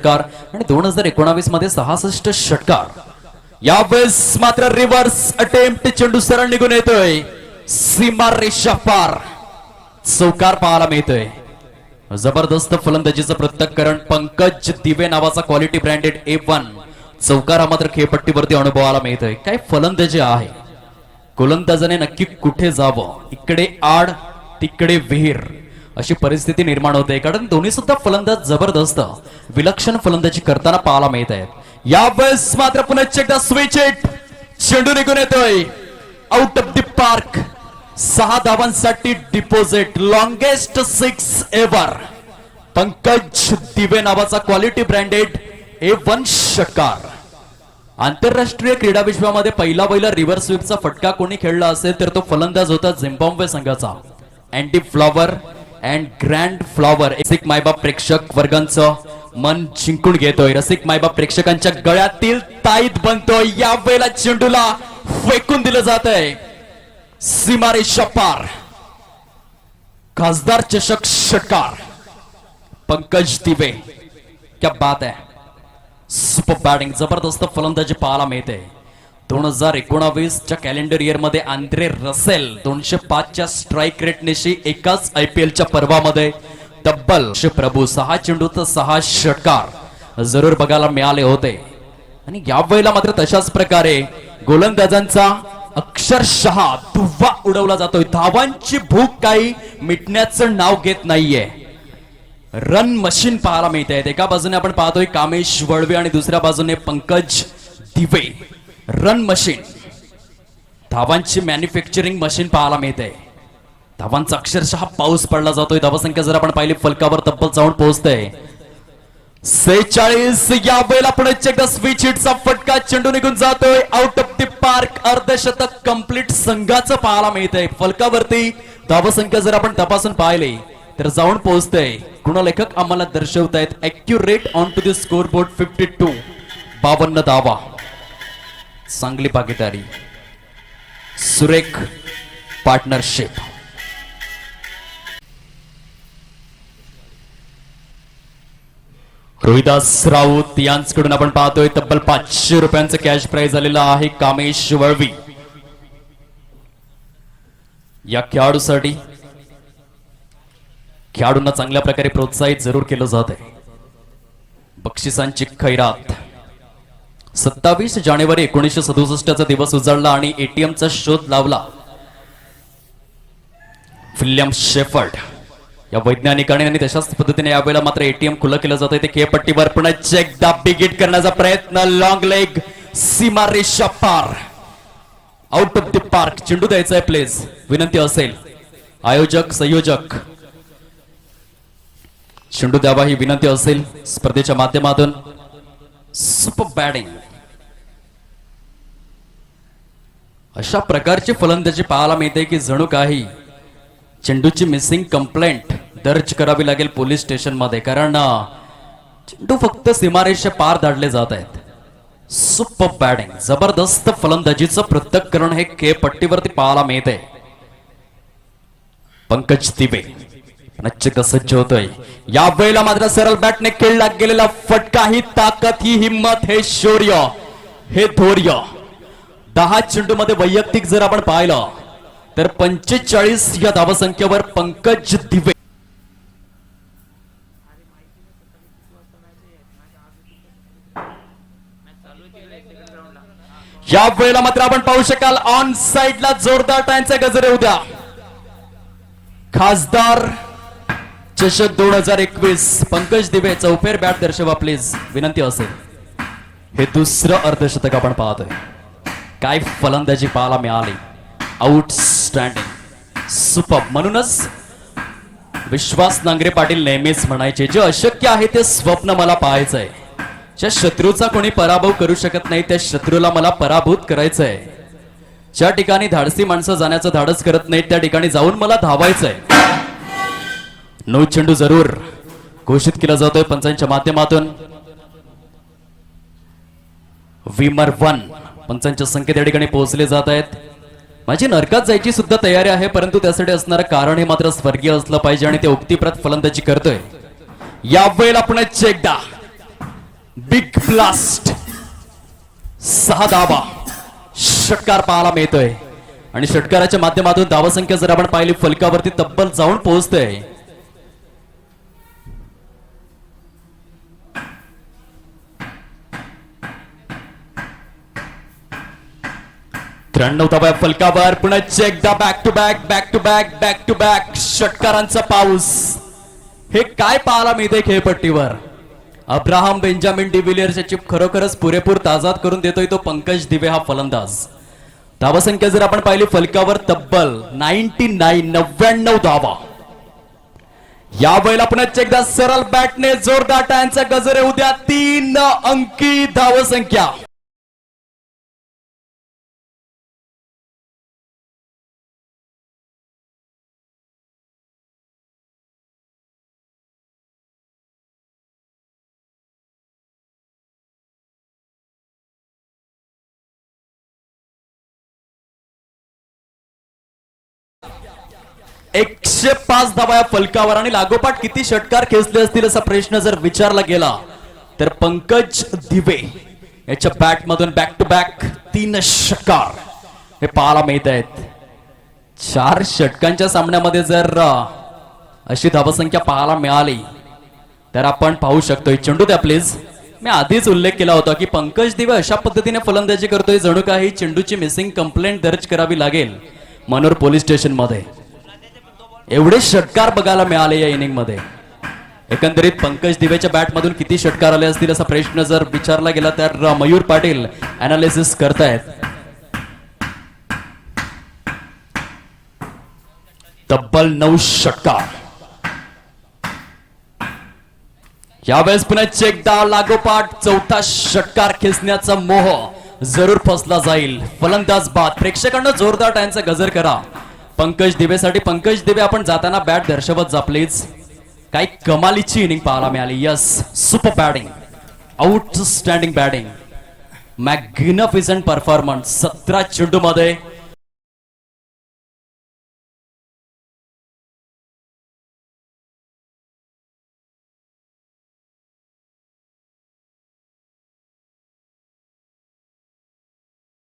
षटकार आणि 2019 मध्ये 66 षटकार। यावेळेस मात्र रिव्हर्स अटेम्प्ट, चेंडू सरळ निघून येतोय, सीमा रेषा पार, चौकार पाहायला मिळतोय। जबरदस्त फलंदाजीचं पृथक्करण पंकज दिवे नावाचा क्वालिटी ब्रँडेड A1 चौकार हा मात्र खेळपट्टीवरती अनुभवायला मिळतोय। काय फलंदाजी आहे, गोलंदाजाने नक्की कुठे जावं, इकडे आड तिकडे विहीर अशी परिस्थिती निर्माण होते, कारण दोन्ही सुद्धा फलंदाज जबरदस्त विलक्षण फलंदाजी करताना पाहायला मिळत आहेत। यावेळेस मात्र पुन्हा एकदा स्विच हिट, चेंडू निघून येतोय आउट ऑफ द पार्क, 6 धावांसाठी deposit, longest 6 ever. Pankaj Dive नावाचा क्वालिटी ब्रँडेड A1 षटकार। आंतरराष्ट्रीय क्रीडा विश्वामध्ये पहिला रिव्हर्स स्वीपचा फटका कोणी खेळला असेल तर तो फलंदाज होता झिम्बाब्वे संघाचा Andy flower and grand flower. रसिक मायबाप प्रेक्षक वर्गांचं मन जिंकून घेतोय, रसिक मायबाप प्रेक्षकांच्या गळ्यातील ताईत बनतोय। यावेळेला चेंडूला फेकून दिलं जात आहे, सीमारेषा पार, खासदार चषक षटकार। पंकज दिवे, क्या बात है, सुपर बॅटिंग, जबरदस्त फलंदाजी पाहायला मिळते। 2019 च्या कॅलेंडर इयर मध्ये आंद्रे रसेल 205 च्या स्ट्राइक रेटनेशी एकाच IPL च्या पर्वामध्ये तब्बल प्रभू 6 चेंडूत 6 षटकार जरूर बघायला मिळाले होते। आणि यावेळेला मात्र तशाच प्रकारे गोलंदाजांचा अक्षरशः धुव्वा उडवला जातोय, धावांची भूक काही मिटण्याचं नाव घेत नाहीये। रन मशीन पाहायला मिळते, एका बाजूने आपण पाहतोय कामेश वळवे आणि दुसऱ्या बाजूने पंकज दिवे, रन मशीन, धावांची मॅन्युफॅक्चरिंग मशीन पाहायला मिळते। धावांचा अक्षरशः पाऊस पडला जातोय, धावसंख्या जर आपण पाहिली फलकावर तब्बल जाऊन पोहोचते 46। या वेळेला पुढे एकदा स्विच हिटचा फटका, चेंडू निघून जातोय आउट ऑफ द पार्क, अर्धशतक कंप्लीट संघाचं पाहायला मिळतंय। फलकावरती धावसंख्या जर आपण तपासून पाहिली तर जाऊन पोहोचतंय, गुणलेखक आम्हाला दर्शवतायत accurate on to the score board 52, 52 धावा, चांगली भागीदारी, सुरेख पार्टनरशिप। रोहिदास राऊत यांच्याकडून आपण पाहतोय तब्बल 500 रुपयांचं कॅश प्राइज आलेलं आहे कामेश वळवी। या खेळाडूसाठी खेळाडूंना चांगल्या प्रकारे प्रोत्साहित जरूर केलं जात आहे। बक्षिसांची खैरात 27 जानेवारी 1967 चा दिवस उजाडला आणि ATM चा शोध लावला विल्यम शेफर्ड या वैज्ञानिकाने, आणि तशाच पद्धतीने यावेळेला मात्र ATM खुलं केलं जातंय। ते खेळपट्टीवर पुन्हा एकदा बिग हिट करण्याचा प्रयत्न, लॉंग लेग, सीमा रेषा पार, आउट ऑफ द पार्क, चेंडू द्यायचा आहे प्लीज, विनंती असेल आयोजक संयोजक, चेंडू द्यावा ही विनंती असेल स्पर्धेच्या माध्यमातून। सुपर बॅटिंग, अशा प्रकारची फलंदाजी पाहायला मिळते की जणू काही चेंडूची मिसिंग कंप्लेंट दर्ज करावी लागेल पोलीस स्टेशन मध्ये, कारण चेंडू फक्त सीमारेषा पार धाडले जात आहेत। सुपर बॅटिंग, जबरदस्त फलंदाजीचं पृथक्करण हे खेळपट्टीवरती पाहायला मिळते। पंकज दिवे नच्चिक सज्ज होतोय, या वेळेला मात्र सरळ बॅटने खेळला गेलेला फटका, ही ताकद, ही हिम्मत, हे शौर्य, हे धैर्य। 10 चेंडू मध्ये वैयक्तिक जर आपण पाहिलं तर 45 या धावसंख्येवर पंकज दिवे या वेळेला मात्र आपण पाहू शकाल ऑन साइडला जोरदार टाळ्यांचे गजरे उद्या। खासदार चषक 2021 पंकज दिवे, चौफेर बॅट दर्शवा प्लीज, विनंती असेल। हे दुसरं अर्धशतक आपण पाहतोय, काय फलंदाजी पाहायला मिळाली, आउटस्टँडिंग, सुपर। म्हणूनच विश्वास नांगरे पाटील नेहमीच म्हणायचे, जे अशक्य आहे ते स्वप्न मला पाहायचंय, ज्या शत्रूचा कोणी पराभव करू शकत नाही त्या शत्रूला मला पराभूत करायचंय, ज्या ठिकाणी धाडसी माणसं जाण्याचं धाडस करत नाहीत त्या ठिकाणी जाऊन मला धावायचंय। नो चेंडू जरूर घोषित केला जातोय पंचांच्या माध्यमातून। विमर 1 पंचांच्या संख्येत या ठिकाणी पोहोचले जात आहेत। माझी नरकात जायची सुद्धा तयारी आहे, परंतु त्यासाठी असणारं कारण हे मात्र स्वर्गीय असलं पाहिजे आणि ते उक्तीप्रत फलंदाजी करतोय। या वेळेला पुन्हा एकदा बिग ब्लास्ट 6 धावा षटकार पाहायला मिळतोय आणि षटकाराच्या माध्यमातून धावसंख्या जर आपण पाहिली फलकावरती तब्बल जाऊन पोहोचते 93 धावा फलकावर. पुन्हा एकदा बॅक टू बॅक षटकारांचा पाऊस. हे काय पाहायला मिळते खेळपट्टीवर. अब्राहम बेंजामिन डिव्हिलियर्स याची खरोखरच पुरेपूर ताजाद करून देतोय तो पंकज दिवे हा फलंदाज. धावसंख्या जर आपण पाहिली फलकावर तब्बल 99 धावा. या वेळेला पुन्हा एकदा सरळ बॅटने जोरदार टाळ्यांचा गजर येऊ द्या. 3 अंकी धावसंख्या. एकशे 5 धावा या फलकावर आणि लागोपाठ किती षटकार खेचले असतील असा प्रश्न जर विचारला गेला तर पंकज दिवे याच्या बॅट मधून बॅक टू बॅक 3 षटकार हे पाहायला मिळत आहेत. 4 षटकांच्या सामन्यामध्ये जर अशी धावसंख्या पाहायला मिळाली तर आपण पाहू शकतोय. चेंडू द्या प्लीज. मी आधीच उल्लेख केला होता की पंकज दिवे अशा पद्धतीने फलंदाजी करतोय जणू काही चेंडूची मिसिंग कंप्लेंट दर्ज करावी लागेल मनोर पोलीस स्टेशन मध्ये. एवढे षटकार बघायला मिळाले या इनिंग मध्ये. एकंदरीत पंकज दिवेच्या बॅट मधून किती षटकार आले असतील असा प्रश्न जर विचारला गेला तर मयूर पाटील अनालिसिस करतायत. तब्बल 9 षटकार. यावेळेस पुन्हा एकदा लागोपाठ 4था षटकार खेचण्याचा मोह जरूर फसला जाईल. फलंदाज बाद. प्रेक्षकांना जोरदार टाळ्यांचा गजर करा पंकज दिवेसाठी. पंकज दिवे आपण जाताना बॅट दर्शवत जा प्लीज. काही कमालीची इनिंग पाहायला मिळाली. Yes, super batting, outstanding batting, magnificent performance. 17 चेंडू मध्ये